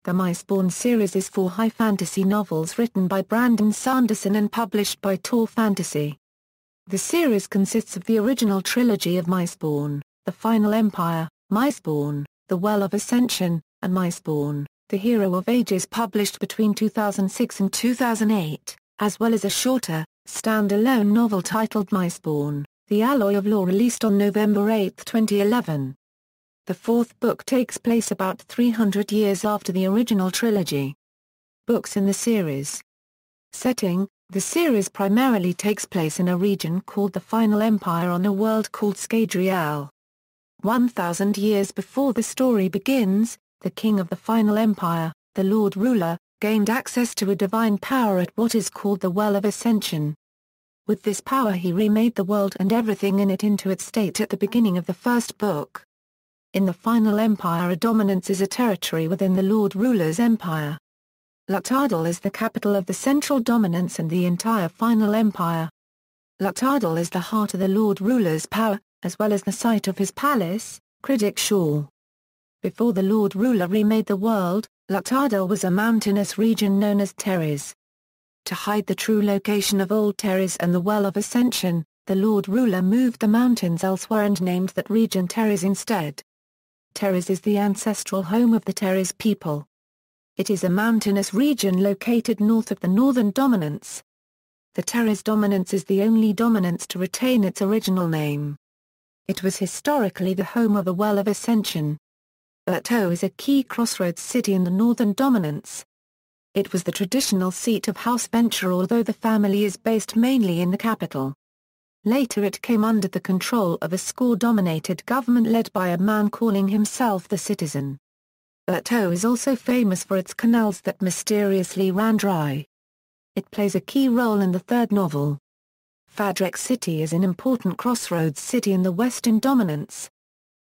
The Mistborn series is 4 high fantasy novels written by Brandon Sanderson and published by Tor Fantasy. The series consists of the original trilogy of Mistborn, The Final Empire, Mistborn, The Well of Ascension, and Mistborn, The Hero of Ages published between 2006 and 2008, as well as a shorter, stand-alone novel titled Mistborn, The Alloy of Law released on November 8, 2011. The fourth book takes place about 300 years after the original trilogy. Books in the series. Setting: the series primarily takes place in a region called the Final Empire on a world called Scadrial. 1,000 years before the story begins, the king of the Final Empire, the Lord Ruler, gained access to a divine power at what is called the Well of Ascension. With this power he remade the world and everything in it into its state at the beginning of the first book. In the Final Empire, a dominance is a territory within the Lord Ruler's empire. Luchtadel is the capital of the central dominance and the entire Final Empire. Luchtadel is the heart of the Lord Ruler's power, as well as the site of his palace, Critic Shore. Before the Lord Ruler remade the world, Luchtadel was a mountainous region known as Teres. To hide the true location of Old Teres and the Well of Ascension, the Lord Ruler moved the mountains elsewhere and named that region Teres instead. Teres is the ancestral home of the Teres people. It is a mountainous region located north of the northern dominance. The Teres dominance is the only dominance to retain its original name. It was historically the home of the Well of Ascension. Urto is a key crossroads city in the northern dominance. It was the traditional seat of House Venture, although the family is based mainly in the capital. Later it came under the control of a Score-dominated government led by a man calling himself the Citizen. Urto is also famous for its canals that mysteriously ran dry. It plays a key role in the third novel. Fadrek City is an important crossroads city in the Western Dominance.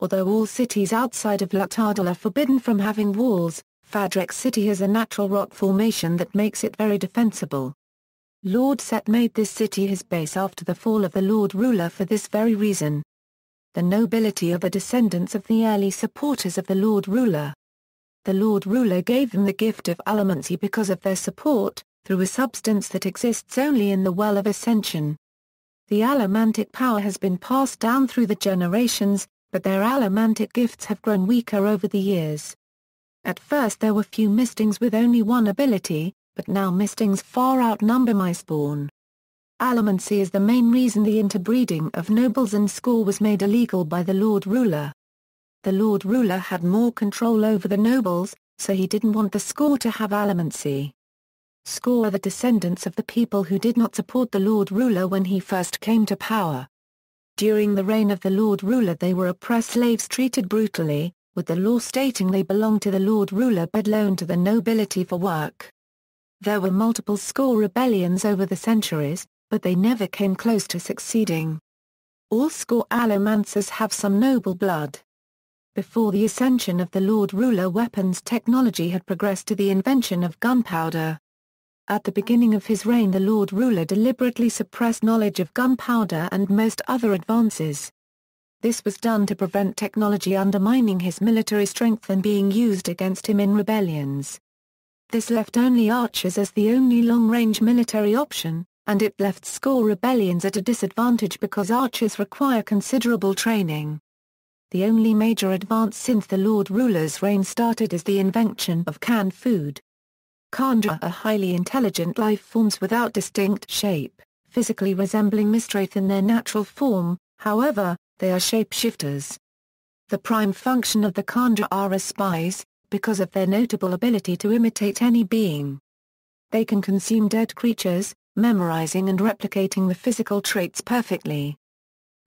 Although all cities outside of Luchtadel are forbidden from having walls, Fadrek City has a natural rock formation that makes it very defensible. Lord Set made this city his base after the fall of the Lord Ruler for this very reason. The nobility are the descendants of the early supporters of the Lord Ruler. The Lord Ruler gave them the gift of allomancy because of their support, through a substance that exists only in the Well of Ascension. The allomantic power has been passed down through the generations, but their allomantic gifts have grown weaker over the years. At first there were few Mistings with only one ability, but now Mistings far outnumber Mistborn. Allomancy is the main reason the interbreeding of nobles and Score was made illegal by the Lord Ruler. The Lord Ruler had more control over the nobles, so he didn't want the Score to have allomancy. Score are the descendants of the people who did not support the Lord Ruler when he first came to power. During the reign of the Lord Ruler they were oppressed slaves treated brutally, with the law stating they belonged to the Lord Ruler but loaned to the nobility for work. There were multiple Score rebellions over the centuries, but they never came close to succeeding. All Score allomancers have some noble blood. Before the ascension of the Lord Ruler, weapons technology had progressed to the invention of gunpowder. At the beginning of his reign the Lord Ruler deliberately suppressed knowledge of gunpowder and most other advances. This was done to prevent technology undermining his military strength and being used against him in rebellions. This left only archers as the only long-range military option, and it left Score rebellions at a disadvantage because archers require considerable training. The only major advance since the Lord Ruler's reign started is the invention of canned food. Kandra are highly intelligent life forms without distinct shape, physically resembling Mistwraith in their natural form, however, they are shapeshifters. The prime function of the Kandra are as spies, because of their notable ability to imitate any being. They can consume dead creatures, memorizing and replicating the physical traits perfectly.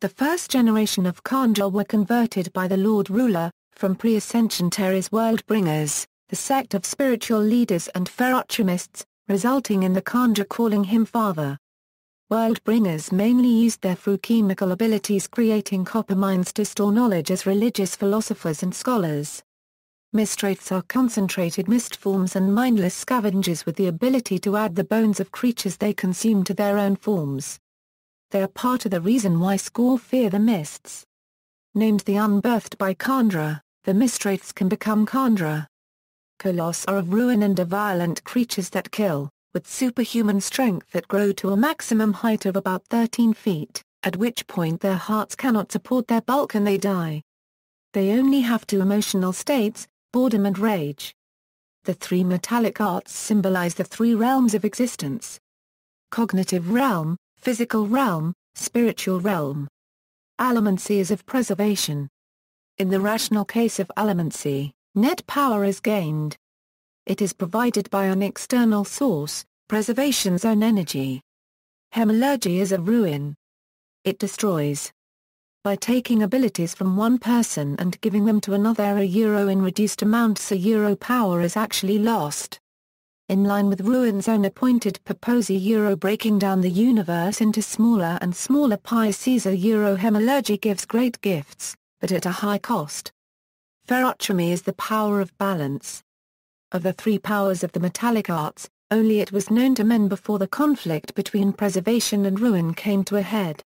The first generation of Kandra were converted by the Lord Ruler, from pre-Ascension Teres Worldbringers, the sect of spiritual leaders and ferochimists, resulting in the Kandra calling him father. Worldbringers mainly used their chemical abilities creating copper mines to store knowledge as religious philosophers and scholars. Mistwraiths are concentrated mist forms and mindless scavengers with the ability to add the bones of creatures they consume to their own forms. They are part of the reason why Score fear the mists. Named the Unbirthed by Kandra, the Mistwraiths can become Kandra. Colossi are of ruin and are violent creatures that kill, with superhuman strength that grow to a maximum height of about 13 feet, at which point their hearts cannot support their bulk and they die. They only have two emotional states, boredom and rage. The three metallic arts symbolize the three realms of existence: cognitive realm, physical realm, spiritual realm. Allomancy is of preservation. In the rational case of allomancy, net power is gained. It is provided by an external source, preservation's own energy. Hemalurgy is of ruin. It destroys. By taking abilities from one person and giving them to another in reduced amounts, power is actually lost. In line with ruin's own appointed purpose, breaking down the universe into smaller and smaller pieces, hemalurgy gives great gifts, but at a high cost. Ferrochromy is the power of balance. Of the three powers of the metallic arts, only it was known to men before the conflict between preservation and ruin came to a head.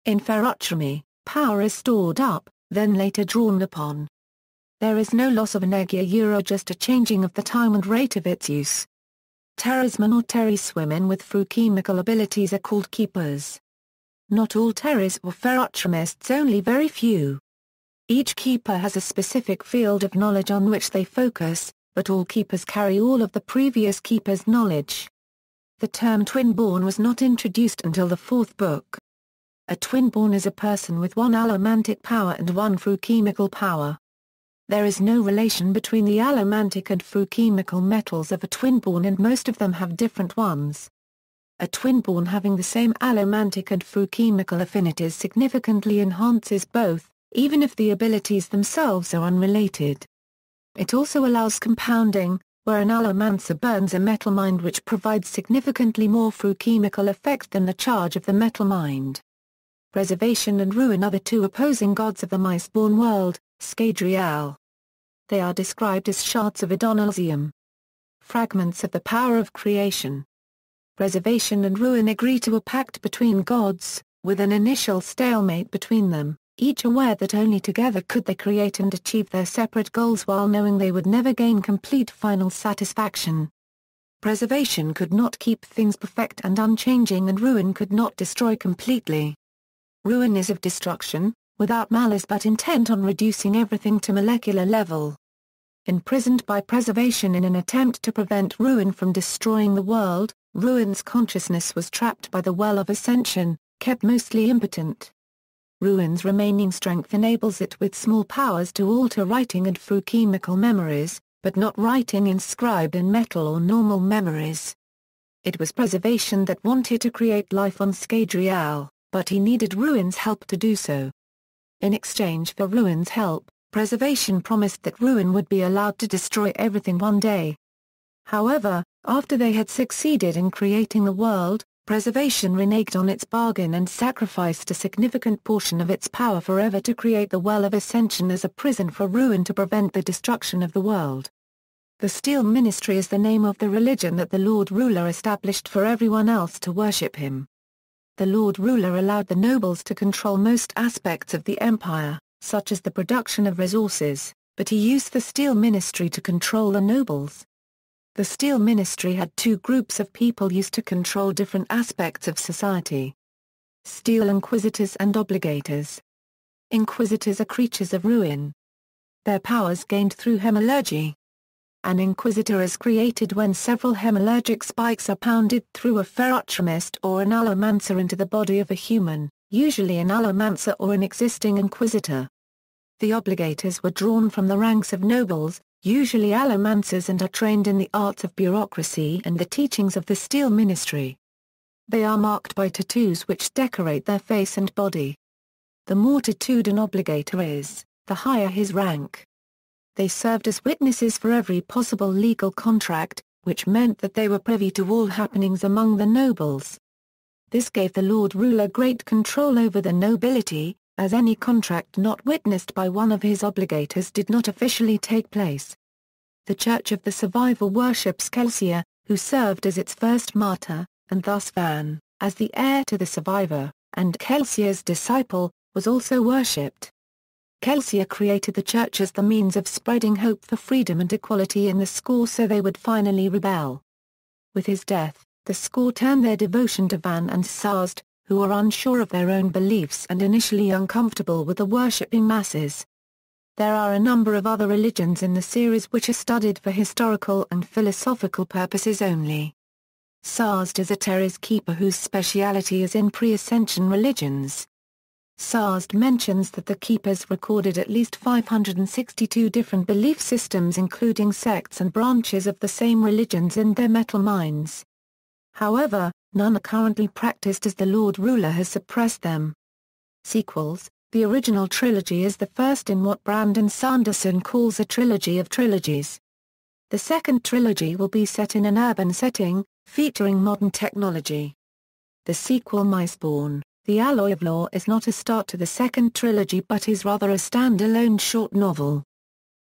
In ferrochromy, power is stored up, then later drawn upon. There is no loss of energy, just a changing of the time and rate of its use. Terrorsmen or terris women with chemical abilities are called keepers. Not all terris were ferrochromists, only very few. Each keeper has a specific field of knowledge on which they focus, but all keepers carry all of the previous keepers' knowledge. The term twin-born was not introduced until the fourth book. A twin-born is a person with one allomantic power and one chemical power. There is no relation between the allomantic and chemical metals of a twin-born, and most of them have different ones. A twin-born having the same allomantic and chemical affinities significantly enhances both, even if the abilities themselves are unrelated. It also allows compounding, where an allomancer burns a metal mind which provides significantly more chemical effect than the charge of the metal mind. Preservation and ruin are the two opposing gods of the Mistborn world, Scadrial. They are described as shards of Adonalsium, fragments of the power of creation. Preservation and ruin agree to a pact between gods, with an initial stalemate between them, each aware that only together could they create and achieve their separate goals while knowing they would never gain complete final satisfaction. Preservation could not keep things perfect and unchanging, and ruin could not destroy completely. Ruin is of destruction, without malice but intent on reducing everything to molecular level. Imprisoned by preservation in an attempt to prevent ruin from destroying the world, ruin's consciousness was trapped by the Well of Ascension, kept mostly impotent. Ruin's remaining strength enables it with small powers to alter writing and chemical memories, but not writing inscribed in metal or normal memories. It was preservation that wanted to create life on Scadrial, but he needed ruin's help to do so. In exchange for ruin's help, preservation promised that ruin would be allowed to destroy everything one day. However, after they had succeeded in creating the world, preservation reneged on its bargain and sacrificed a significant portion of its power forever to create the Well of Ascension as a prison for ruin to prevent the destruction of the world. The Steel Ministry is the name of the religion that the Lord Ruler established for everyone else to worship him. The Lord Ruler allowed the nobles to control most aspects of the empire, such as the production of resources, but he used the Steel Ministry to control the nobles. The Steel Ministry had two groups of people used to control different aspects of society: Steel Inquisitors and Obligators. Inquisitors are creatures of ruin. Their powers gained through hemalurgy. An inquisitor is created when several hemalurgic spikes are pounded through a ferrochromist or an allomancer into the body of a human, usually an allomancer or an existing inquisitor. The obligators were drawn from the ranks of nobles, usually allomancers, and are trained in the arts of bureaucracy and the teachings of the Steel Ministry. They are marked by tattoos which decorate their face and body. The more tattooed an obligator is, the higher his rank. They served as witnesses for every possible legal contract, which meant that they were privy to all happenings among the nobles. This gave the Lord Ruler great control over the nobility, as any contract not witnessed by one of his obligators did not officially take place. The Church of the Survivor worships Kelsier, who served as its first martyr, and thus Van, as the heir to the survivor, and Kelsier's disciple, was also worshipped. Kelsier created the church as the means of spreading hope for freedom and equality in the score so they would finally rebel. With his death, the score turned their devotion to Van and Sazed, who were unsure of their own beliefs and initially uncomfortable with the worshipping masses. There are a number of other religions in the series which are studied for historical and philosophical purposes only. Sazed is a Teres keeper whose speciality is in pre-ascension religions. Sazed mentions that the keepers recorded at least 562 different belief systems including sects and branches of the same religions in their metal mines. However, none are currently practiced as the Lord Ruler has suppressed them. Sequels. The original trilogy is the first in what Brandon Sanderson calls a trilogy of trilogies. The second trilogy will be set in an urban setting, featuring modern technology. The sequel Mistborn, The Alloy of Law is not a start to the second trilogy but is rather a standalone short novel.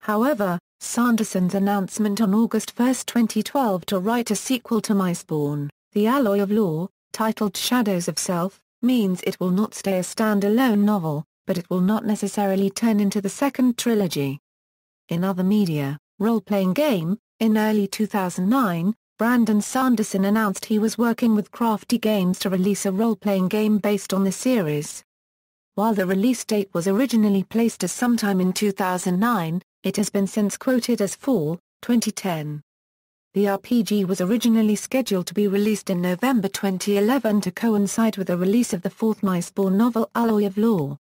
However, Sanderson's announcement on August 1, 2012 to write a sequel to Mistborn, The Alloy of Law, titled Shadows of Self, means it will not stay a standalone novel, but it will not necessarily turn into the second trilogy. In other media, role-playing game, in early 2009, Brandon Sanderson announced he was working with Crafty Games to release a role-playing game based on the series. While the release date was originally placed as sometime in 2009, it has been since quoted as fall, 2010. The RPG was originally scheduled to be released in November 2011 to coincide with the release of the fourth Mistborn novel Alloy of Law.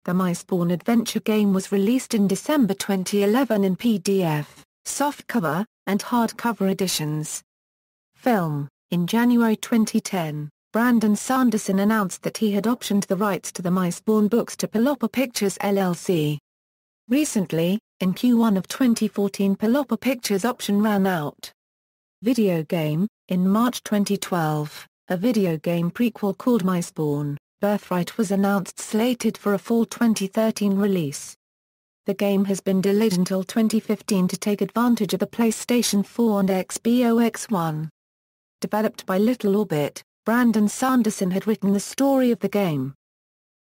The Mistborn adventure game was released in December 2011 in PDF, softcover, and hardcover editions. Film. In January 2010, Brandon Sanderson announced that he had optioned the rights to the Mistborn books to Palapa Pictures LLC. Recently, in Q1 of 2014 Palapa Pictures' option ran out. Video game. In March 2012, a video game prequel called Mistborn, Birthright was announced slated for a fall 2013 release. The game has been delayed until 2015 to take advantage of the PlayStation 4 and Xbox One. Developed by Little Orbit, Brandon Sanderson had written the story of the game.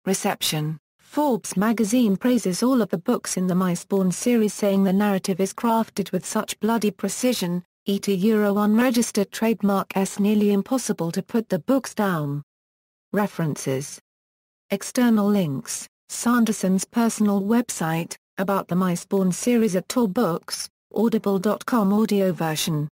Reception. Forbes magazine praises all of the books in the Mistborn series saying the narrative is crafted with such bloody precision, unregistered trademark nearly impossible to put the books down. References. External links, Sanderson's personal website, about the Mistborn series at Tor Books, Audible.com audio version.